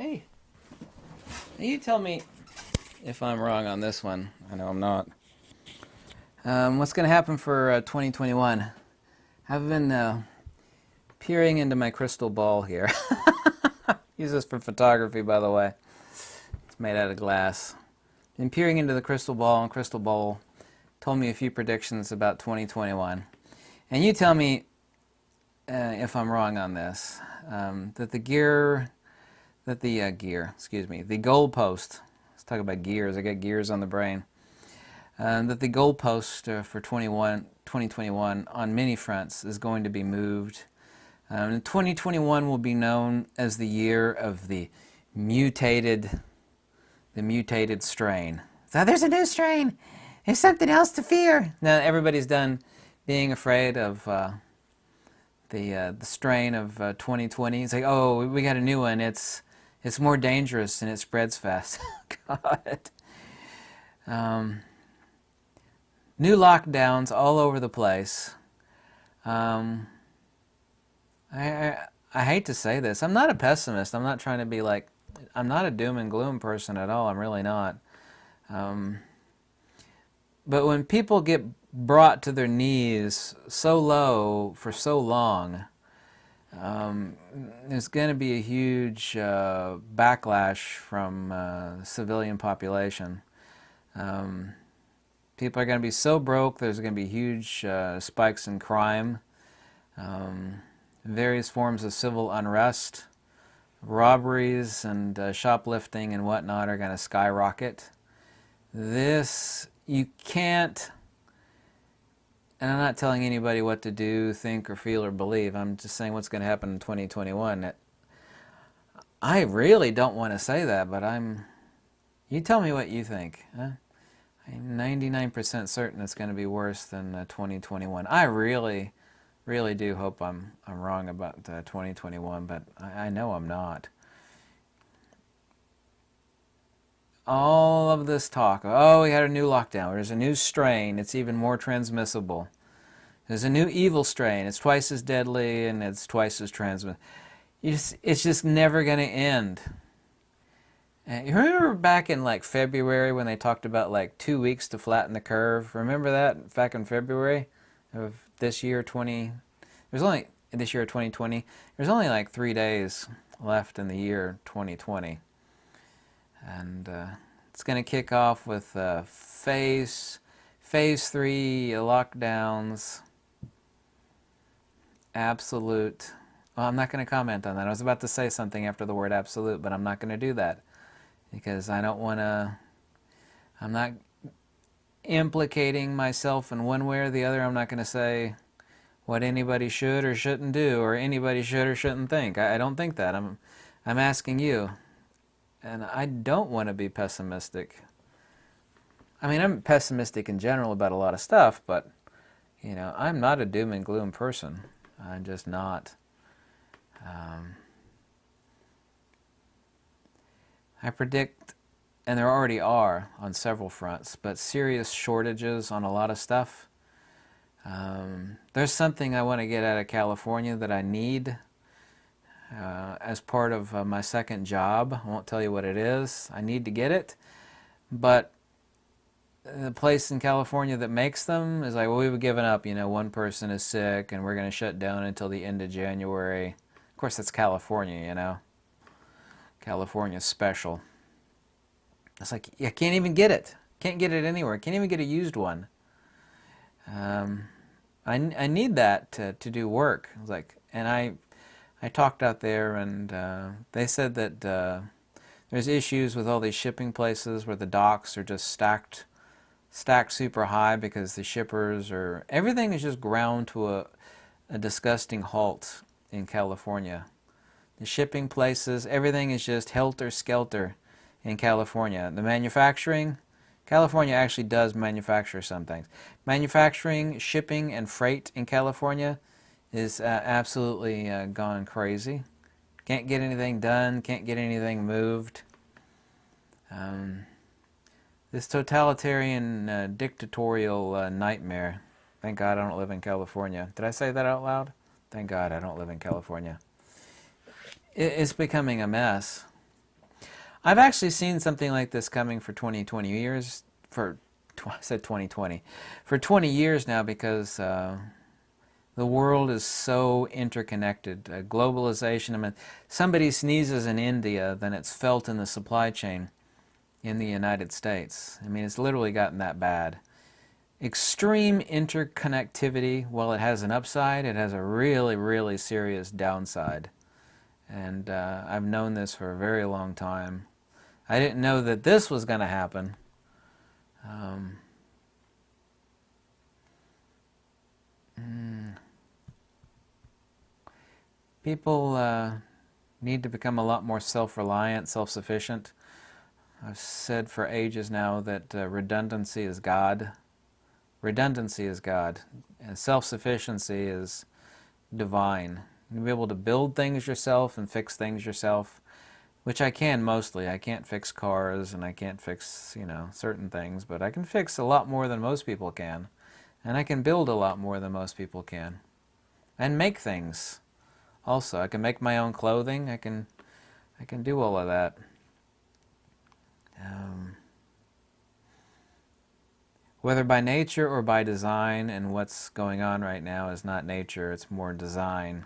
Hey, you tell me if I'm wrong on this one. I know I'm not. What's going to happen for 2021? I've been peering into my crystal ball here. Use this for photography, by the way. It's made out of glass. Been peering into the crystal ball, and crystal ball told me a few predictions about 2021. And you tell me if I'm wrong on this. That the goalpost. Let's talk about gears. I got gears on the brain. That the goalpost for 2021 on many fronts is going to be moved. 2021 will be known as the year of the mutated strain. So there's a new strain. There's something else to fear. Now everybody's done being afraid of the strain of 2020. It's like, oh, we got a new one. It's more dangerous and it spreads fast. God. New lockdowns all over the place. I hate to say this. I'm not a pessimist. I'm not trying to be like, I'm not a doom and gloom person at all. I'm really not. But when people get brought to their knees so low for so long, there's going to be a huge backlash from civilian population. People are going to be so broke, there's going to be huge spikes in crime, various forms of civil unrest, robberies and shoplifting and whatnot are going to skyrocket. This, you can't, and I'm not telling anybody what to do, think, or feel, or believe. I'm just saying what's going to happen in 2021. I really don't want to say that, but you tell me what you think. Huh? I'm 99% certain it's going to be worse than 2021. I really, really do hope I'm wrong about 2021, but I know I'm not. All of this talk, oh, we had a new lockdown, there's a new strain, it's even more transmissible. There's a new evil strain, it's twice as deadly and it's twice as transmissible. It's just never going to end. And you remember back in like February when they talked about like 2 weeks to flatten the curve? Remember that back in February of this year, this year 2020. There's only like 3 days left in the year 2020, and it's going to kick off with phase 3 lockdowns. Absolute. Well, I'm not going to comment on that. I was about to say something after the word absolute, but I'm not going to do that. Because I don't want to, I'm not implicating myself in one way or the other. I'm not going to say what anybody should or shouldn't do, or anybody should or shouldn't think. I don't think that. I'm asking you, and I don't want to be pessimistic. I mean, I'm pessimistic in general about a lot of stuff, but, I'm not a doom and gloom person. I'm just not. I predict, and there already are on several fronts, but serious shortages on a lot of stuff. There's something I want to get out of California that I need as part of my second job. I won't tell you what it is. I need to get it. But the place in California that makes them is like, well, we've given up. One person is sick and we're going to shut down until the end of January. Of course, that's California, California's special. It's like, I can't even get it. Can't get it anywhere. Can't even get a used one. I need that to do work. It's like, and I talked out there, and they said that there's issues with all these shipping places where the docks are just stacked super high because the shippers everything is just ground to a disgusting halt in California. The shipping places, everything is just helter-skelter in California. The manufacturing, California actually does manufacture some things. Manufacturing, shipping, and freight in California is absolutely gone crazy. Can't get anything done, can't get anything moved. This totalitarian, dictatorial nightmare. Thank God I don't live in California. Did I say that out loud? Thank God I don't live in California. It's becoming a mess. I've actually seen something like this coming for 20 years, I said 2020, for 20 years now, because the world is so interconnected. Globalization, I mean, somebody sneezes in India, then it's felt in the supply chain in the United States. I mean, it's literally gotten that bad. Extreme interconnectivity, while it has an upside, it has a really, really serious downside. And I've known this for a very long time. I didn't know that this was going to happen. Um, People need to become a lot more self-reliant, self-sufficient. I've said for ages now that redundancy is God. Redundancy is God. And self-sufficiency is divine. You'll be able to build things yourself and fix things yourself, which I can mostly. I can't fix cars and I can't fix, certain things, but I can fix a lot more than most people can. And I can build a lot more than most people can. And make things. Also, I can make my own clothing. I can do all of that. Whether by nature or by design, and what's going on right now is not nature, it's more design.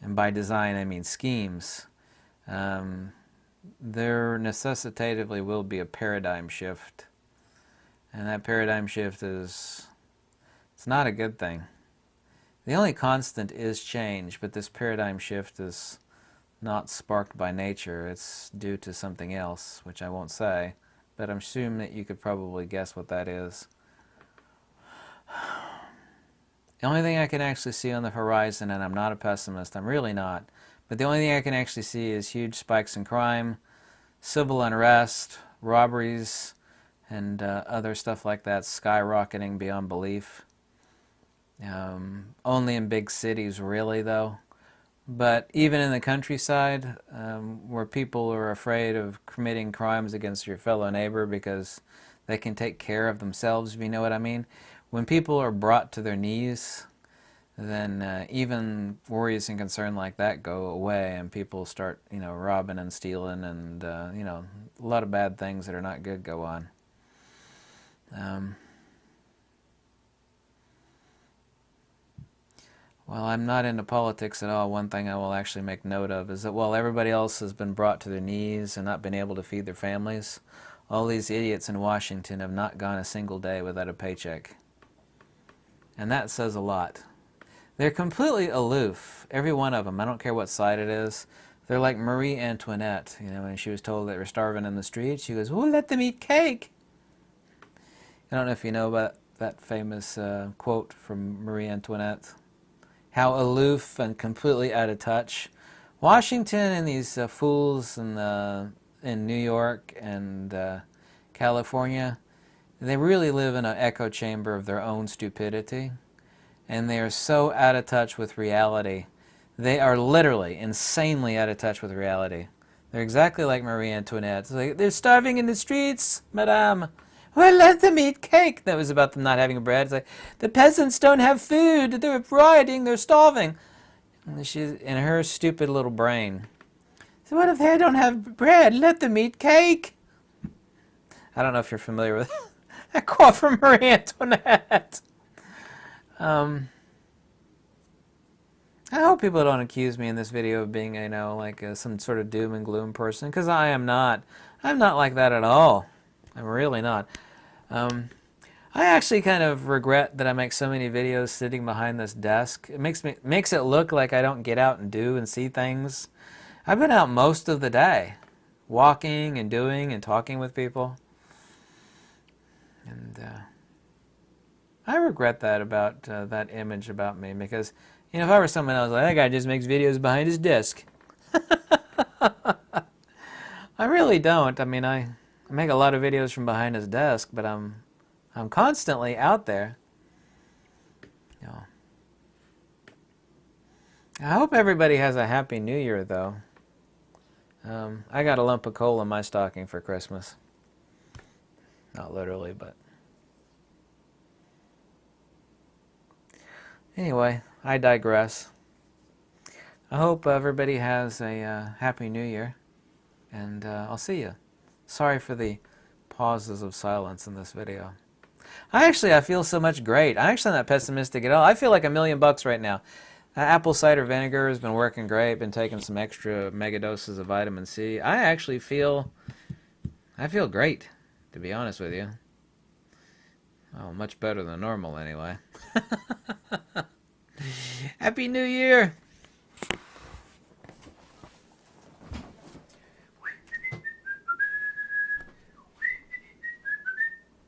And by design, I mean schemes. There necessitatively will be a paradigm shift. And that paradigm shift it's not a good thing. The only constant is change, but this paradigm shift is not sparked by nature. It's due to something else, which I won't say, but I'm assuming that you could probably guess what that is. The only thing I can actually see on the horizon, and I'm not a pessimist, I'm really not, but the only thing I can actually see is huge spikes in crime, civil unrest, robberies, and other stuff like that skyrocketing beyond belief. Only in big cities, really, though. But even in the countryside, where people are afraid of committing crimes against your fellow neighbor because they can take care of themselves, if you know what I mean. When people are brought to their knees, then even worries and concern like that go away, and people start, robbing and stealing, and a lot of bad things that are not good go on. Well, I'm not into politics at all. One thing I will actually make note of is that while everybody else has been brought to their knees and not been able to feed their families, all these idiots in Washington have not gone a single day without a paycheck. And that says a lot. They're completely aloof, every one of them. I don't care what side it is. They're like Marie Antoinette. When she was told they were starving in the streets, she goes, "Well, let them eat cake." I don't know if you know about that famous quote from Marie Antoinette. How aloof and completely out of touch. Washington and these fools in New York and California, they really live in an echo chamber of their own stupidity. And they are so out of touch with reality. They are literally insanely out of touch with reality. They're exactly like Marie Antoinette. It's like, they're starving in the streets, madame. Well, let them eat cake. That was about them not having bread. It's like, the peasants don't have food. They're rioting. They're starving. And she's in her stupid little brain. So what if they don't have bread? Let them eat cake. I don't know if you're familiar with that quote from Marie Antoinette. I hope people don't accuse me in this video of being, like some sort of doom and gloom person, because I am not. I'm not like that at all. I'm really not. I actually kind of regret that I make so many videos sitting behind this desk. It makes it look like I don't get out and do and see things. I've been out most of the day, walking and doing and talking with people. And I regret that about that image about me, because if I were someone else, like, that guy just makes videos behind his desk. I really don't. I mean, I make a lot of videos from behind his desk, but I'm constantly out there. I hope everybody has a happy New Year, though. I got a lump of coal in my stocking for Christmas. Not literally, but... Anyway, I digress. I hope everybody has a happy New Year. and I'll see you. Sorry for the pauses of silence in this video. I feel so much great. I'm actually not pessimistic at all. I feel like $1,000,000 right now. Apple cider vinegar has been working great. Been taking some extra mega doses of vitamin C. I feel great, to be honest with you. Oh, much better than normal anyway. Happy New Year!